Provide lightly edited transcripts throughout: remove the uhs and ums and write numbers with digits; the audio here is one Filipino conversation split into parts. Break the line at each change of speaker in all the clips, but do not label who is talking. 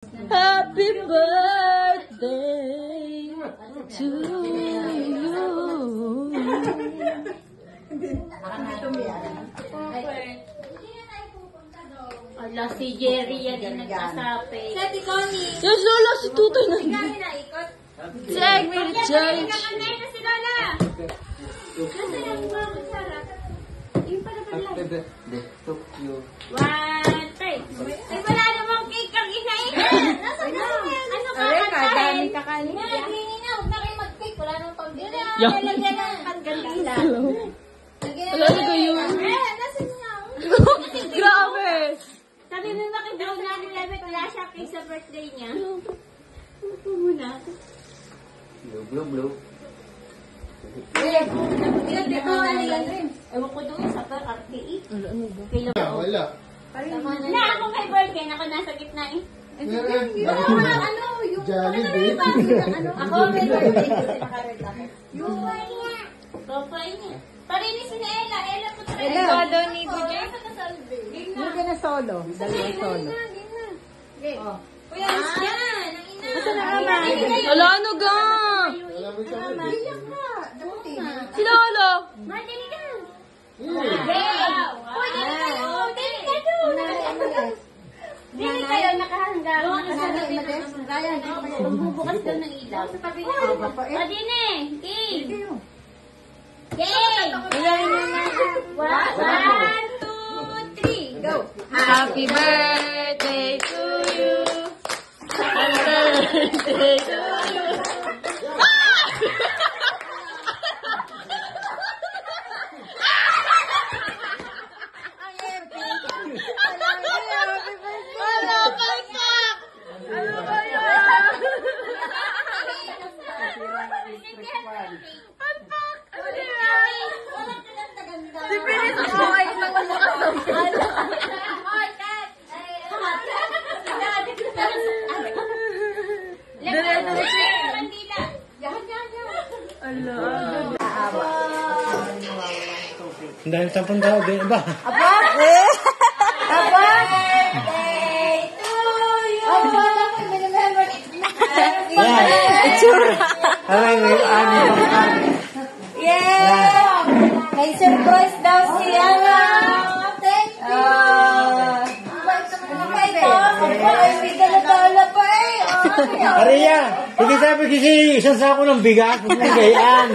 Happy birthday to you.
Ala, si Jerry yan din nagsasabi. Sa Tikoni.
Yung Lola, si Tutoy na yun.
Kami na ikot.
Si Egg will change.
Nakakantay na si Lola. Nasa yung mga magsarap. Yung pala pala.
Happy birthday to you.
1, 2. Ay, wala namang cake ang inain. Nasa na? Ano ka?
Dami kakanin.
Hindi na. Huwag na kayo mag-cake. Wala namang pambili.
Yan.
Lagyan ng panggalila.
Wala na kayo.
Nasa niya.
Grabe.
Sabi mo makidaw na ni Levet. Wala siya cake sa birthday niya. Ito muna.
Blue, blue, blue.
Ewan ko doon sa RTE.
Ano ba?
Kilo.
Wala.
Na ako may birthday. Ako nasa gitna eh.
Jollibee.
Ako may birthday. Kasi nakared ako. Yuway niya. Kopay niya. Parinis ni Ella. Ella po tayo.
Ella daw ni BJ.
Game na.
Hindi na solo. Dalawa solo.
Game na. Kuya, yan. Ang ina.
Asa na ama?
Wala, ano ga?
Alam mo siya.
Si Lolo.
Madali ka.
Yeah.
Pwede na kayo. Dili ka doon. Dili kayo nakahanda. Nakasalatin na. Bumubukas daw ng ilaw. Sa tabi niya. Madine. Game. Game. One, two, three. Go.
Happy birthday to you. Happy birthday to you. Wala, palpak! Ano ba yan? Palpak! Ano yan? Si Pilis ako ay nagbukas ng
Dahil 10 tao din ba? Aray, may ani.
Yeah! May surprise daw si Ana.
Thank you.
May dala-dala pa eh.
Ariya, hindi sabi kasi isang sako ng bigas. Huwag mong gayaan.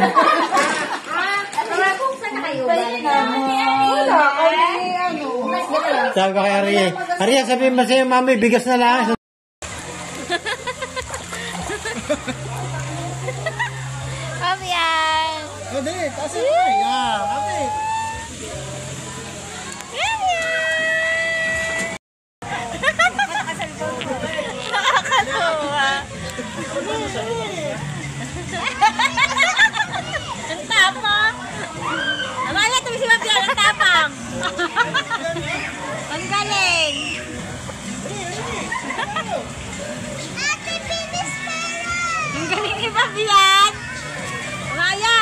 Sabi ko kay Ariya. Ariya, sabihin mo sa'yo, mami, bigas na lang.
Kami yan.
Oh, dali, taas mo. Yeah, kami.
Nakakatuwa. Ang tapang. Amala, ito si Mabia, ang tapang. Ang galing. Ate, bilis pala. Ang galing ni Mabian. Amaya.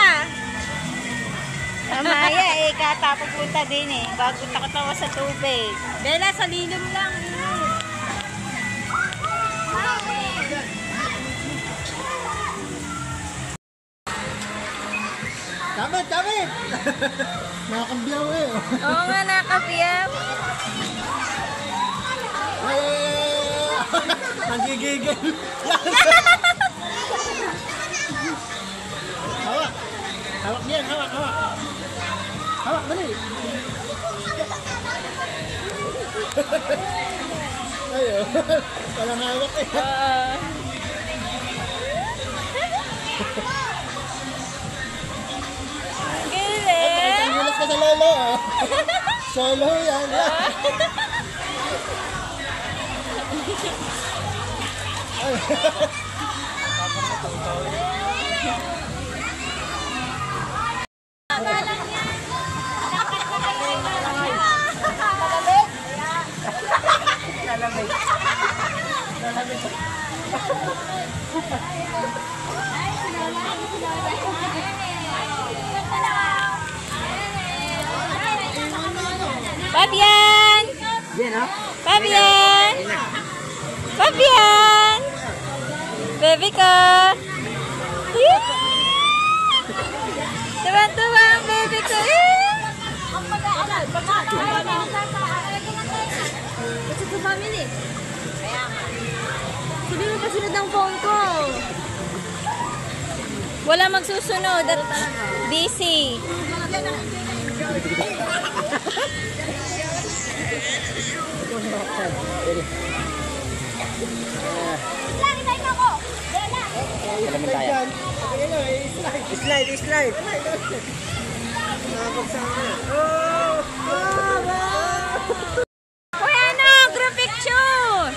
Amaya, katapupunta din eh. Bago takatawa sa tubig. Bella, sa lilim lang.
Damit, damit! Nakakambiyaw eh.
Oo nga, nakapiyam.
Nagigigil. Hawak. Hawak niyan, hawak, hawak. Hawak, dali. Ayo. Walang hawak eh.
Ang galing.
Nagulat ka sa lolo oh. Solo yan.
Fabian!
Yan, ha?
Fabian! Fabian! Baby ko! Tuwa-tuwa ang baby ko.
Kasi tumamili. Sabi mo pa sunod ang phone ko.
Wala magsusunod at busy.
Slide.
Uy, ano? Group picture!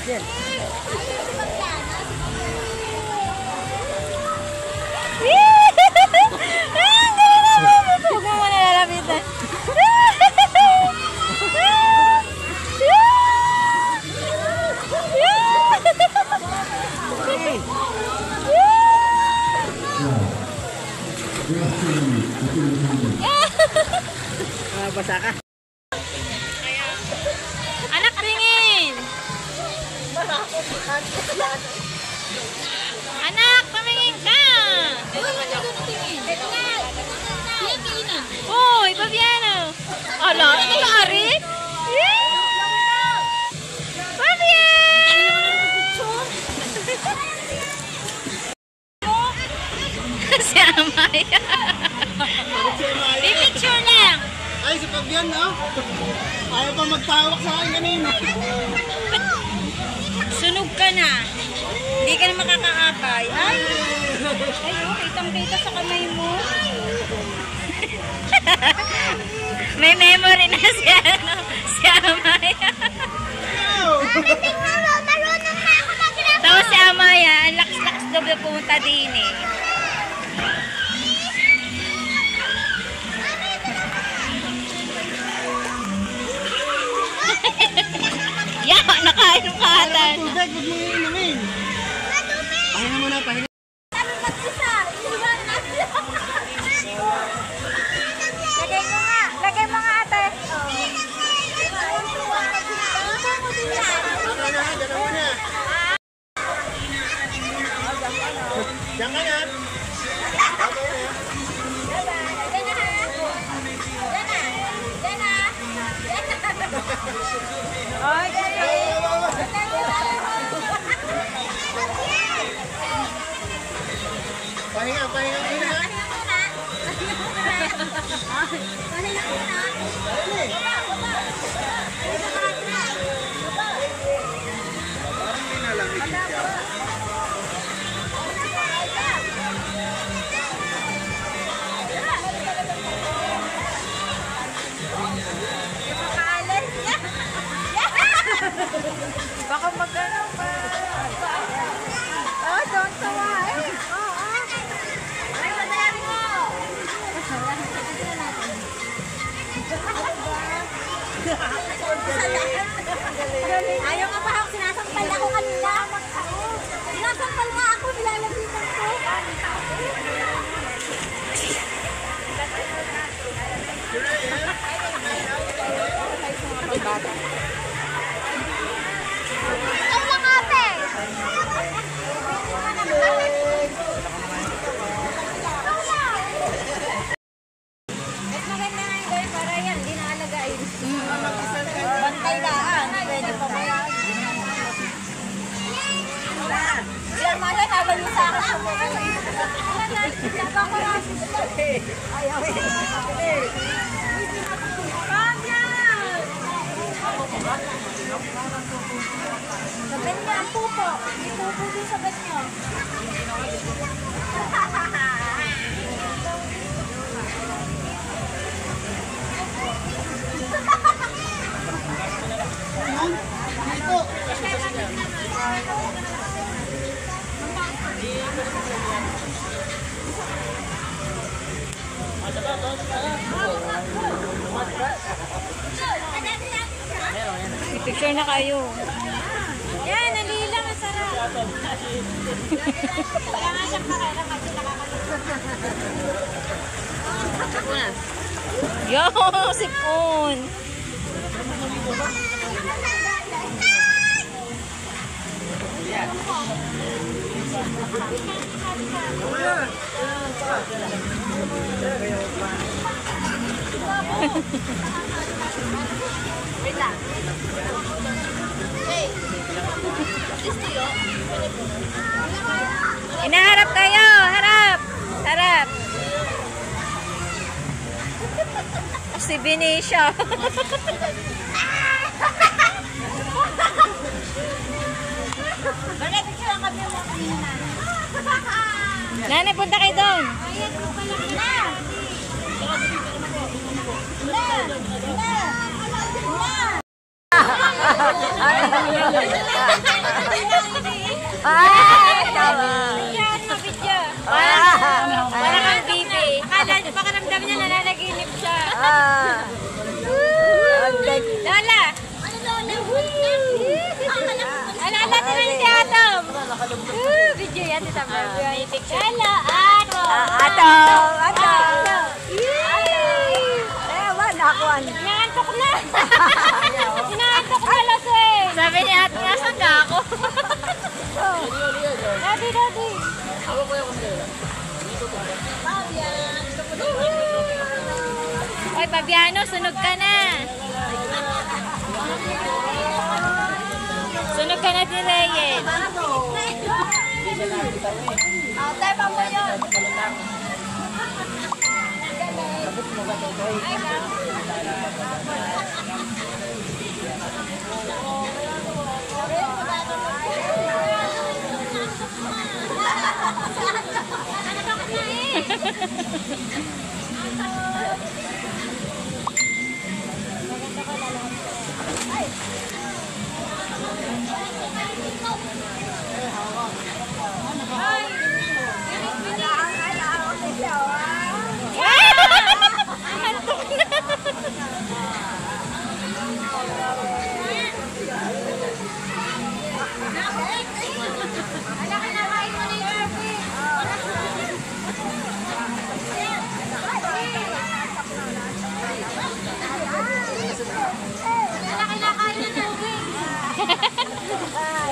Jen.
Huwag mo muna lalapitan.
Basa ka.
Anak, tingin! Anak, tumingin ka! Uy, Fabiano! Ala, ito na ari? Fabian! Si Amaya. Picture lang!
Ay, si Fabian, no? Ayaw pa magtawak sa akin kanina.
Sunog ka na. Hindi ka na makakaabay. Ay! Ay, kitang-kita sa kamay mo. May memory na si Amaya. Tapos si Amaya, ang lakas-lakas daw na pumunta din eh. Nakain ng kahatan.
Tubig, huwag mo inumin. Pahinga muna, pahinga.
Lagay mo nga ate.
Diyan ka na. Pahinga muna.
Baka magano pa. Oh, don't tawa eh. Ay, madami mo.
Ayaw nga pa ako, sinasampal ako kanina. Sinasampal nga ako, nilalabitan ko. Ikaw lang ate. Mas maganda nga yung gawin para yan, di nakalagain. Bantay laan, pwede pa ba yan? Yan mga habang mo sa akin. Ayaw. Sabat niya ang pupo. Yung pupo din sabat niyo.
Picture na kayo. Yan, nalila, masarap. Kaya nga siyang karera kasi nakakalit. Yo, sipon.
Wait lang. Hey.
Inaharap kayo, harap. Harap. Si Benicia.
Bakit sila kami mo kanina?
Nanay, punta kayo doon.
Ayan mo pala na.
Yan, mabidyo. Wala kang bibi. Pakaramdam niya nananaginip siya. Lola. Ala, natin si Atom. Video yan, tita Barbie. May picture. Hello, Atom. Atom. Inaantok na. Inaantok na laso eh. Sabi ni Ate, nasan ka ako? Daddy. Oy, Pabiano, sunog ka na. Sunog ka na, Direyes.
Tepa mo yun.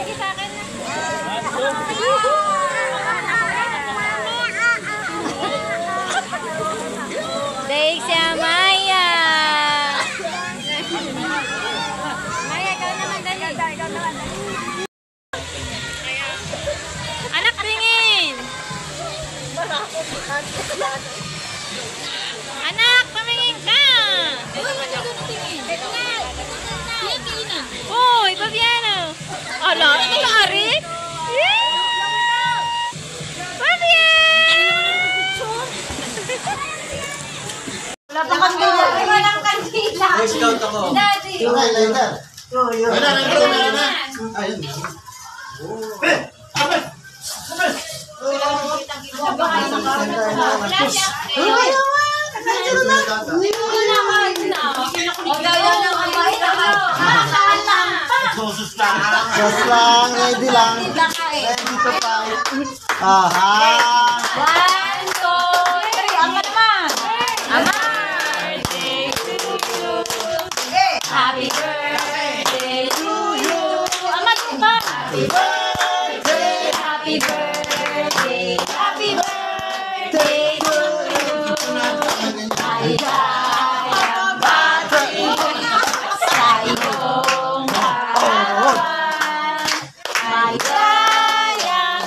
Sige sa akin na. Daig siya, Maya. Maya, ikaw naman dali. Anak, tingin. Anak, pamingin ka. Uy, Pabiano. Ala, ito na Arik?
Walang kandila.
Scout ako.
Daddy.
Lighter. Ayun na. Ayun.
Sos lang, ready lang. Ready to fight. Aha.
1, 2, 3. Ang naman.
Happy birthday to you. Amat ba? Happy birthday. Happy birthday. Happy birthday to you. Maligayang bati sa iyong harapan. Maligayang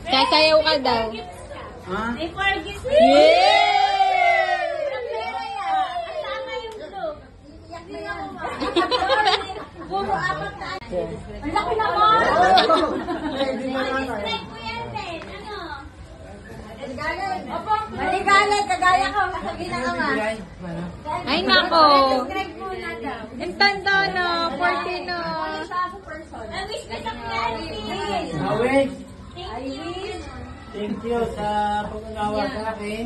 Sasayaw ka daw.
May 4 gifts.
Yeah!
Puro 4 na. Ang laki naman! Strike ko yan din. Ano?
Maligalay, kagaya ko, kasabi na ama.
Ay, nako.
Subscribe muna daw.
Ang tanda na. 14 na.
I wish ko sa Clarity.
Awit,
Thank you.
thank you sa pagkagawa sa akin.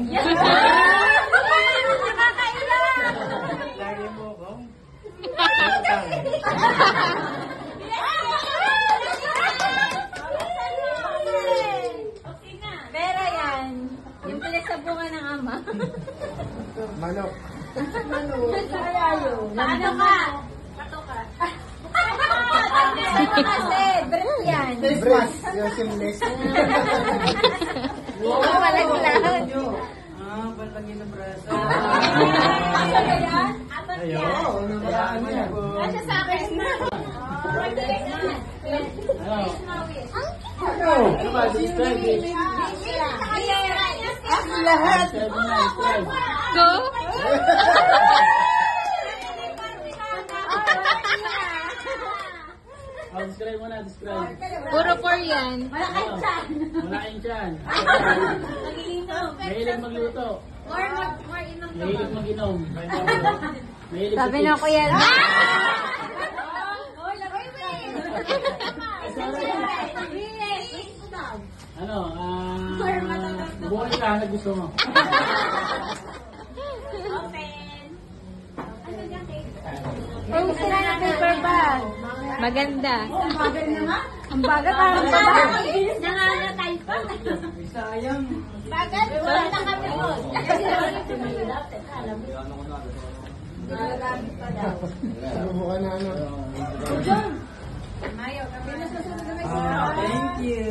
Nakakailan.
Lagi mo ko.
Okay na.
Pero yan, yung pinagsabungan ng ama.
Manok.
Paano ka?
Kasi, breath yan.
Breast. Yung simles.
Malaglag.
Palagi ng braso.
Oo, nakaraan mo yan.
Nasa sa akin na.
Ano? Ano ba? Subscribe eh.
Lahat.
Subscribe na, subscribe.
Go.
Oh, subscribe mo na, subscribe.
Puro Korean.
Malaking tiyan. Mahilig magluto. Mahilig mag-inom. Mahilig
Sabi na ko yan.
Ano, buhay ka na gusto mo.
Ay, sila na paper bag.
Maganda.
Ang bagal parang baba.
Nangangatay pa.
Sayang.
Bagal, wala na kami yun.
Subukan na ano.
Thank you.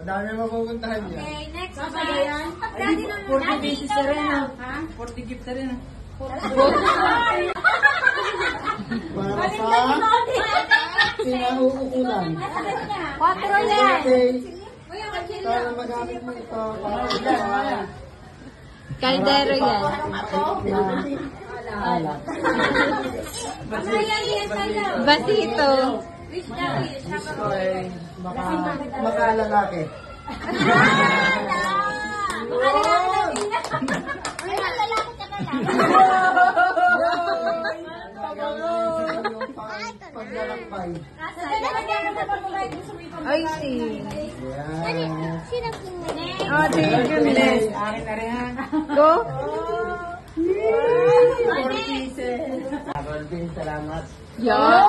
Madami mapupuntahan niya.
Okay, next one. Daddy na
40 pieces na rin.
40 gift na rin.
Para sa sinahuukulan.
4 yan.
Okay. Para magamit mo ito.
Kaldero yan.
Ala.
Basito.
Gusto ko ay makalalaki. Paglalakbay.
Ay, si.
Yan.
Oh, thank you, Miss.
Akin na rin ha.
Go.
Rolvin, salamat.
Yeah.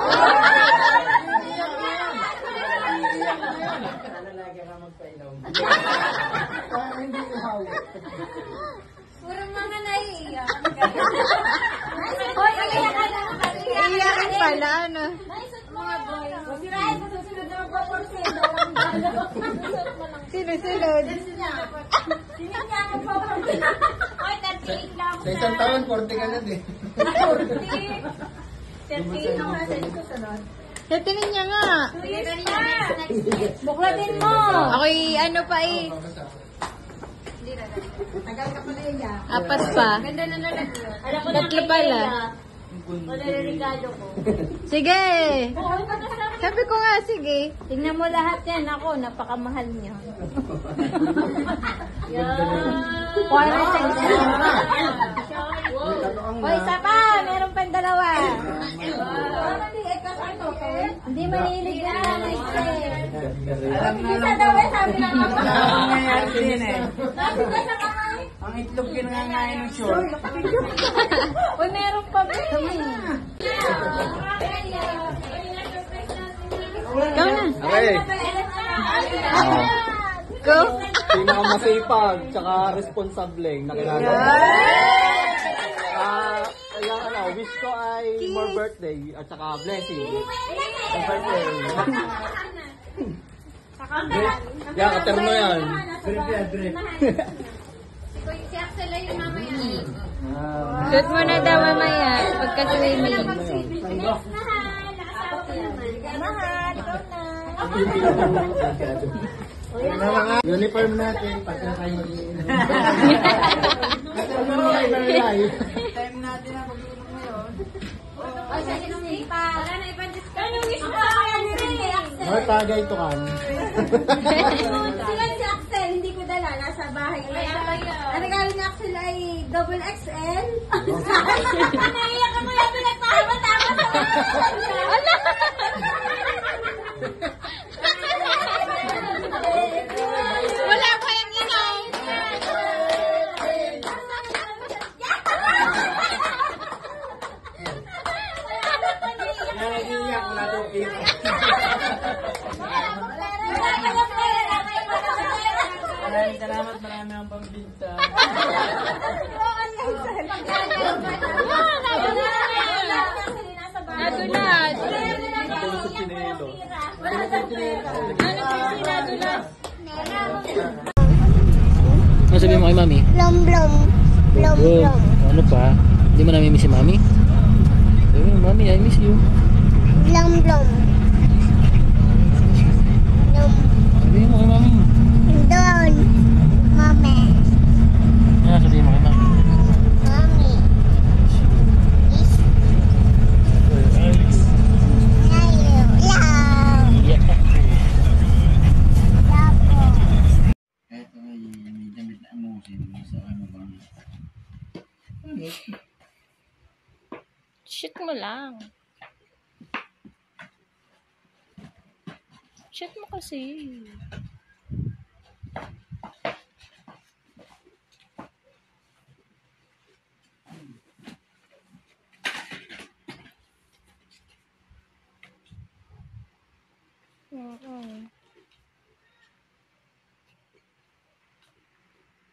Sana lagi ka magpainom.
Para hindi ihaw.
Puro mga naiiyak. Hoy, iiyak ka na.
Iyakin pala, ano?
Mga boys. Sirahin mo susunod na magpaporsin.
Sino-sunod?
Sinit niya ako pa. Hoy, 38 lang.
Sa isang taon, 40 ka na din.
38 lang na sa susunod.
Satingin niya nga.
2 years na. Buklatin mo.
Ako'y ano pa eh.
Tagal ka pa na yun.
Apat pa.
Ganda na lalagyan. Alam ko
Tatlo pala.
wala na regalo ko.
Sige. Sabi ko nga, sige.
Tingnan mo lahat yan. Ako, napakamahal niya. O, isa pa. Meron pa yung dalawa. Hindi mahilig na. Isa daw eh, sabi ng mga.
Nangyayari din eh.
Sabi ko sa kamay.
Ang itlog kinangangain ng short.
Uy, meron pa ba?
Ikaw na.
Okay.
Go.
Pinakamasipag, tsaka responsable na kilala. Wish ko ay more birthday at tsaka blessing. Birthday. Yan, katerno yan.
Si Axel ay yung mamaya.
Shoot mo na daw mamaya. Pagka-swimming.
Mahal, ikaw na.
Uniform natin, pagka tayo mag-iinom.
Para na ipan-discount. Ano wish mo?
More tagay to kan.
Sila si Axel, hindi ko dala. Nasa bahay ko. Ang regalo ni Axel ay double XL. Naiyak ako yung pinagpahama-tama sa wala pa yung inaw.
Naiiyak na to. Maraming salamat, marami ang pambinta.
Nadulas.
Ano sabihin mo kay mami?
Blom, blom. Blom,
Oh,
blom.
ano pa? Hindi mo namimiss si mami? Sabi mo, mami, I miss you.
Blom, blom. Blom.
Sabihin mo kay mami.
Doon. Mami.
Ano sabihin mo kay mami?
Mami. Is. Layo. Lao.
Yeah.
Lapo.
Kahit may damit na amusin, sa ano bang...
Shoot mo lang. Shoot mo kasi.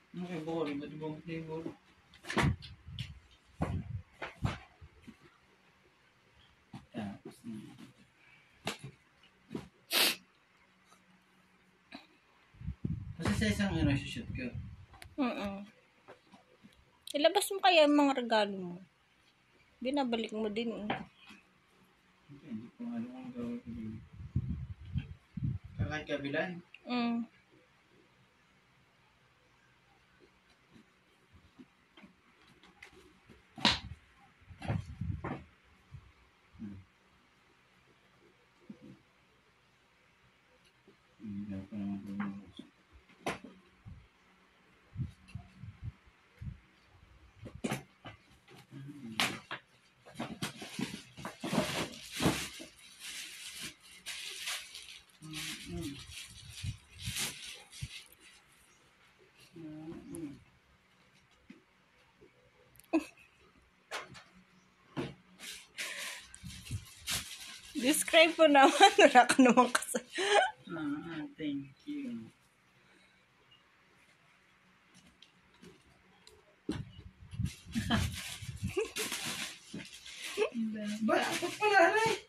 Ano kayo boring? Ba't ibang flavor? Tapos na. Kasi sa isang ano, shoot ka.
Ilabas mo kaya yung mga regalo mo. Binabalik mo din.
Hindi ko alam kung gawin ko din. Kahit kabilan. Hindi ko naman gawin.
Describe mo naman. Wala ka naman kasi.
Thank you. Ba, ako pala rin.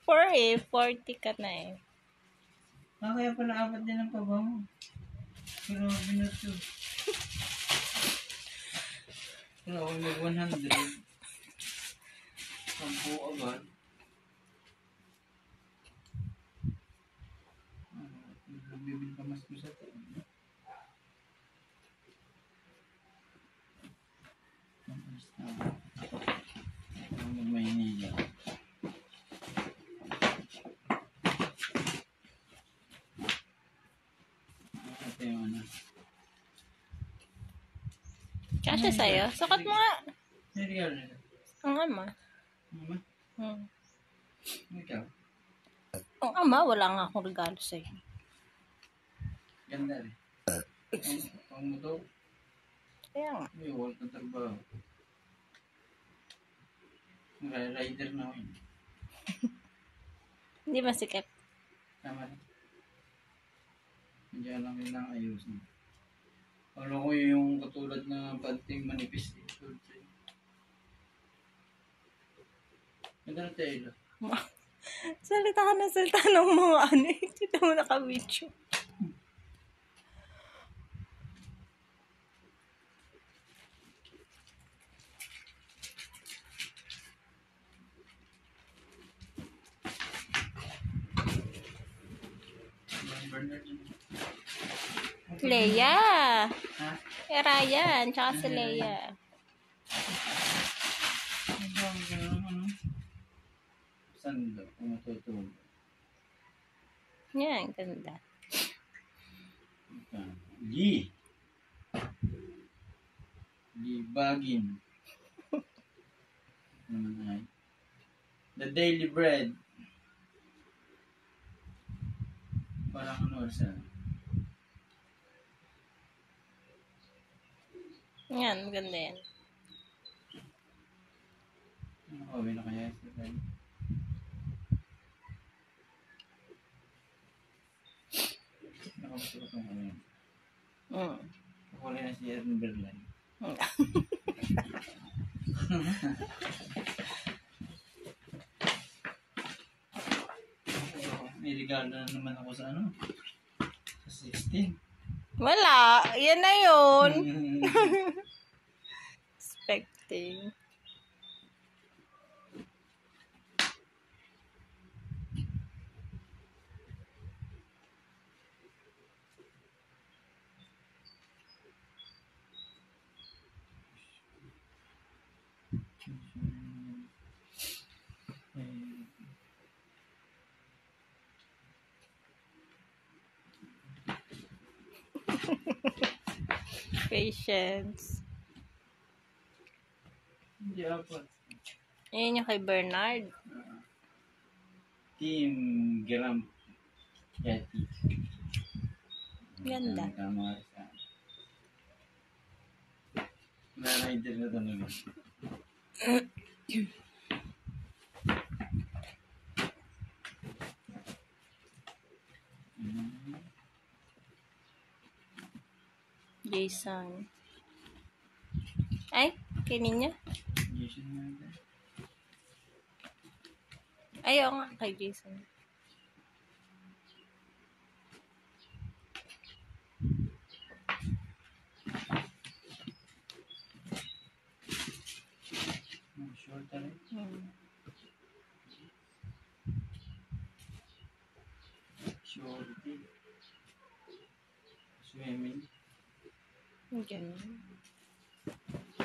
40 ka na eh.
Kaya pala apat din ang pabango. Pero binuto. Pero ako mag-100. 10 agad. Bibili pa mas ko sa tayo. Mag-Maynila. Ito yung ano.
Kasya sa'yo? Sukat mo nga.
Serial na.
Ang ama.
Mama, ikaw.
Ang ama, wala nga akong regalo sa'yo.
Ganda rin. Ang motor,
Kaya nga.
may work ng trabaho. Rider na ako yun.
Hindi masikip.
Tama rin. Hindi lang nilang ayusin. Alam ko yung katulad na panting manipis dito. Ganda na tayo.
Salita ka na salita ng mga ano. Hindi mo naka-video.
Bernard yun.
Leia.
Ha?
Ryan, tsaka si Leia.
Ano ba ang gano'n, ano? Saan daw? Kung matutulog.
Yan, ganda.
Lee. Bagin. The Daily Bread. Parang ano siya.
Yan, maganda yan.
Okay na kaya siya. Nakamusta ko itong ano yun. Nakulay na si Erin Berlin. May regalo na naman ako sa ano? Sa 16.
Wala. Yan na yun. Expecting. Patience.
Hindi ako.
Ayan yung kay Bernard.
Team Gram Yeti.
Ganda.
Tama sa na-rider na ito naman.
Jason. Ay, kinin niya.
Jason na ito.
Ayaw nga kay Jason.
Short talaga. Shorty. Swimming.
Ganun.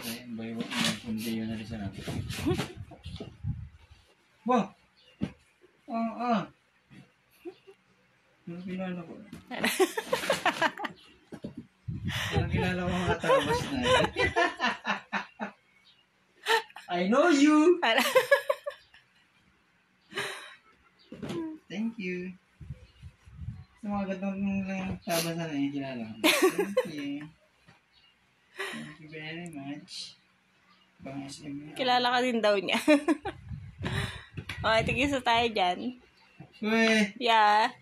Ay, bayo kundi yun na rin sa natin. Wah! Ano kilala ko? Ano kilala ko mga tabas na yun? I know you! Thank you. Sa mga gandang lang tabas na yun, kilala ko. Thank you. Thank you very much. Bang SM.
Kilala ka din daw niya. Okay, tigisa tayo dyan.
Uy!
Yeah.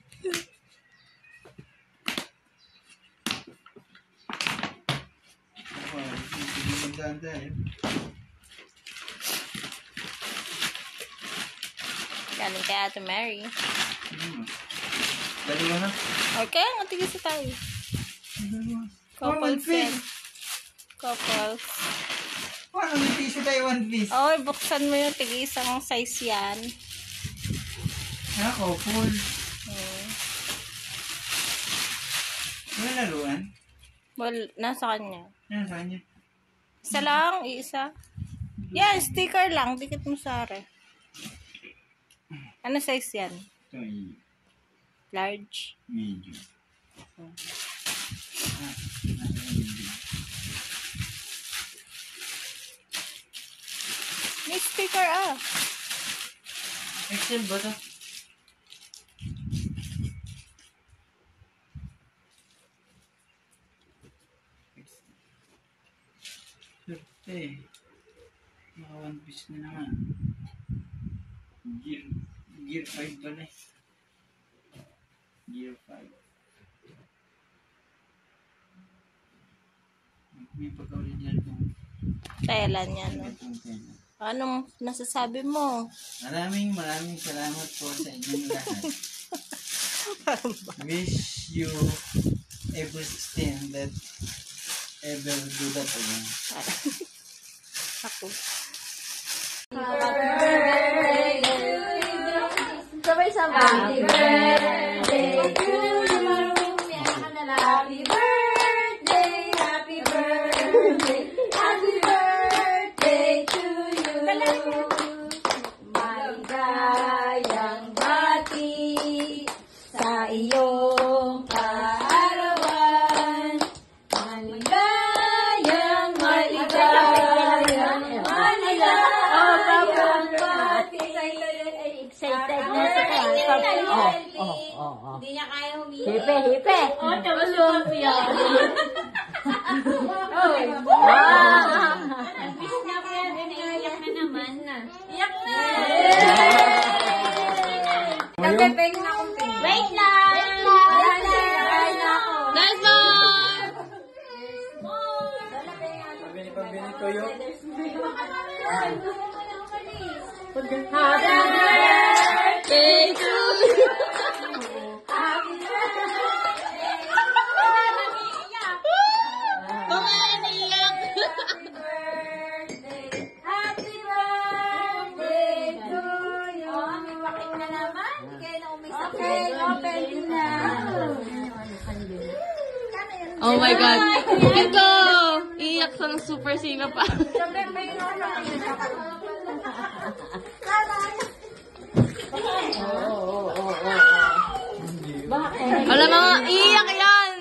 Wow, magandaan tayo.
Galing kay Ate Mary.
Dalawa na.
Okay, tigisa tayo.
Dalawa.
Couples
One
yan.
piece.
Couples.
Paano may piso tayo one piece?
Okay, buksan mo yung tigisang size yan.
Ha? Couple.
Hmm.
Wala laruan?
Well, nasa kanya.
Yan, saan niya?
Isa lang, iisa. Yan, sticker lang. Dikit mo sa are. Ano size yan?
Ito ay
Large.
medium. Nasa medium.
May sticker ah.
Excel ba ito? Swerte. Mga one piece na naman. Gear 5 ba na eh? Gear 5. May pagka-original pong
Kailan yan? No?
tela.
Anong nasasabi mo?
Maraming salamat po sa inyong lahat. Wish you ever stand that ever do that again.
Ako.
Sabay-sabay. Happy birthday to you. maligayang bati sa iyong kaarawan. Maligayang bati.
Excited na sa
Hindi niya kaya humihi.
Hipe, hipe.
Tulog yan.
Miss na po yan. Iyak na naman na.
Iyak na!
Nagpepeng na akong ping.
Wait lang!
Kaya na ako.
Nice one!
Pabili ko yun.
Birthday to you! Mga iniyak!
Happy birthday to you. May wakit na naman. Kaya na umisap. Okay, open na.
Oh my God! Ito! Iyak sa super singa pa. Wala mga iyak yan!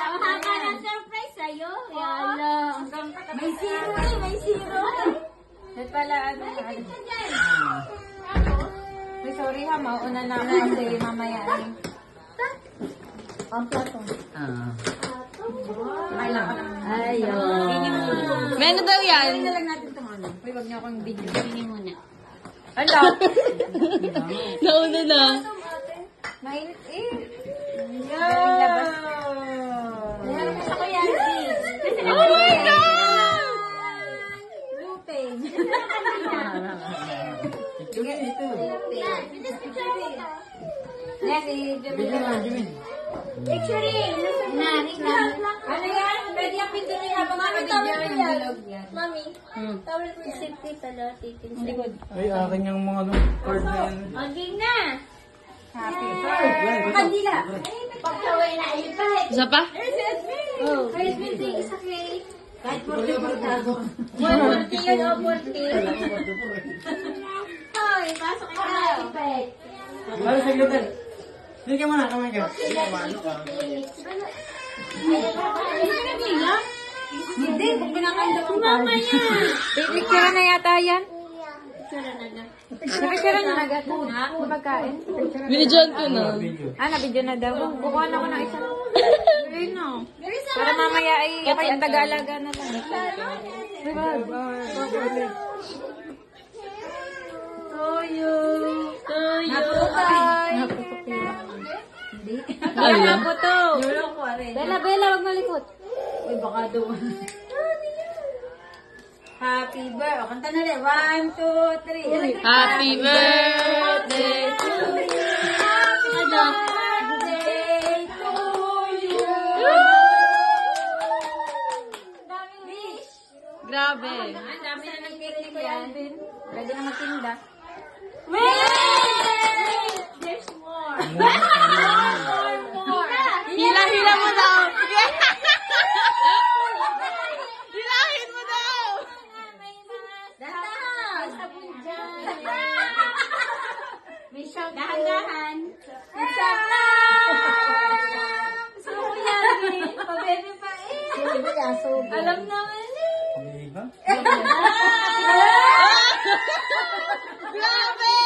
Ang haba ng surprise sa'yo. Yala.
May zero eh, may zero.
May pala ano. May sorry ha, mauna na ako kasi mamaya eh. Ang plato.
Ayun.
May ano daw yan?
Lang natin itong ano. Uy, wag niyo akong video.
Hindi muna.
Ano?
Nauna na.
Mainit eh.
Gusto ko yan, please.
Oh my God!
Lupin.
Yes, i-video.
Picturing. Ano yan? Pwede yung pindutin habang nakabidyo yung bilog yan. Mami, tawal ko yan.
Safety pala, titin sa
Ay, akin yung mga card na yan.
Aging na.
Kandila. Pagkaway na ipahit.
Isa pa?
Oh. Happy birthday, isa kay. Kahit 40 yun o 40. Hoy, pasok ka na. Ipahit.
Ano sa glutan? Hindi ka muna, kamay ka.
Hindi, kung pinakanda ko.
Picture na yata yan.
Picture na na.
Picture na agad na. Pagkain.
Binidyan ko na.
Ah, na-video na daw. Bukuha na ako ng isa. Ayun na. Para mamaya ay ako yung taga-alaga na lang. Ano po to? Bella, Bella, wag malikot.
Uy, baka doon. Happy birthday. O, kanta na rin. 1, 2, 3.
Happy birthday to
you. Happy birthday to you. Dami wish.
Grabe.
Ang dami na ng cake ko yan.
Pwede na magtinda.
Wait! There's more. More.
Hila-hila mo daw. Hilahin mo daw.
Dahan! Sabon dyan. May shout out. Dahan-dahan. May shout out. Gusto ko yan eh. Pa-baby pa eh. Alam naman eh.
Hindi ba?
Grabe!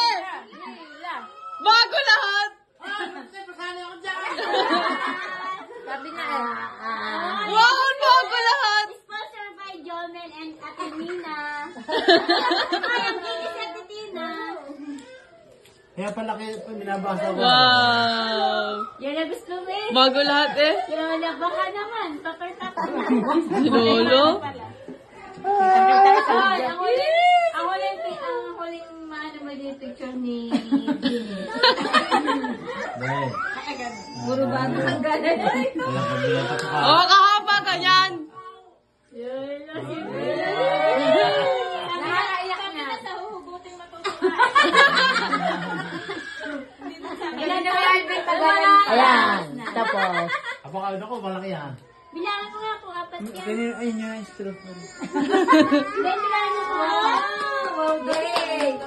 Bago lahat.
Sabi na eh.
Wow, bago lahat.
Sponsored by Jomel and Ate Mina. Ay, ang kinis Ate Tina.
Kaya pala kayo binabasa ko.
Wow.
Yan na gusto mo eh.
Bago lahat eh.
Lola, baka naman. Papertap.
Si Lolo.
Ay, ang huling maano mo din yung picture ni Jimmy.
Dahil.
Puro bago ang gana na ito.
Wala pa binata sa ka.
Oo, kahaba ganyan.
Nakakaiyak na.
Sa huhugutin matutuwa.
Ilan na kaya yung tagalan?
Ayan.
Tapos,
Apakado ko, malaki yan.
Bilangan ko nga kung apat
Ganyan, ay nyo, straw.
Wow! Okay!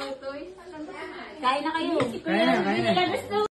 Kain na kayo.
Kaya na.